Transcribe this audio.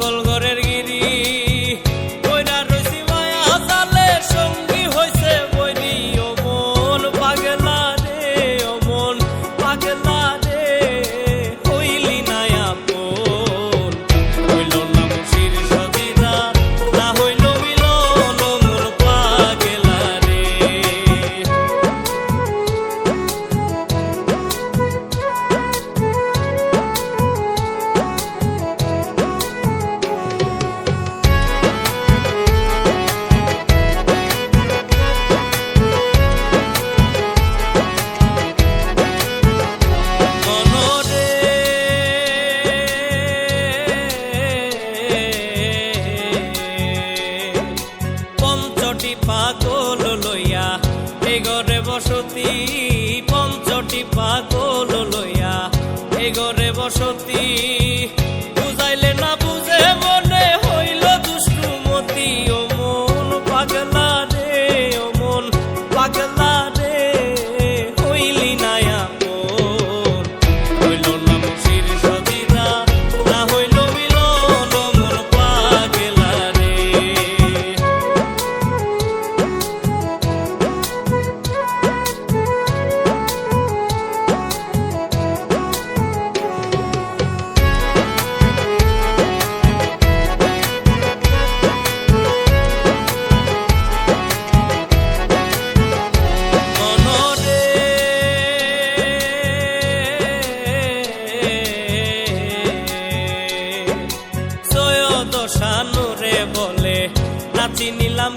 পাগল ঘরের গিরি কইরা রইছি মায়া জালে সঙ্গী হইছে বইরি ও মন পাগলা রে ও মন পাগলা রে হইলি না আপন হইল না মুশির সদিদা না হইল মিলন ও মন পাগলা রে পাগল লইয়া এই ঘরে বসতি পঞ্চটি পাগল লইয়া এই ঘরে বসতি বুঝাইলে না বুঝে মনে হইল দুষ্টুমতি ও মন পাগলা রে ও মন পাগলা রে হইলি না আপন হইল না মুশির সদিদা না হইল মিলন ও মন পাগলা রে শানুরে বলে নাচি নিলাম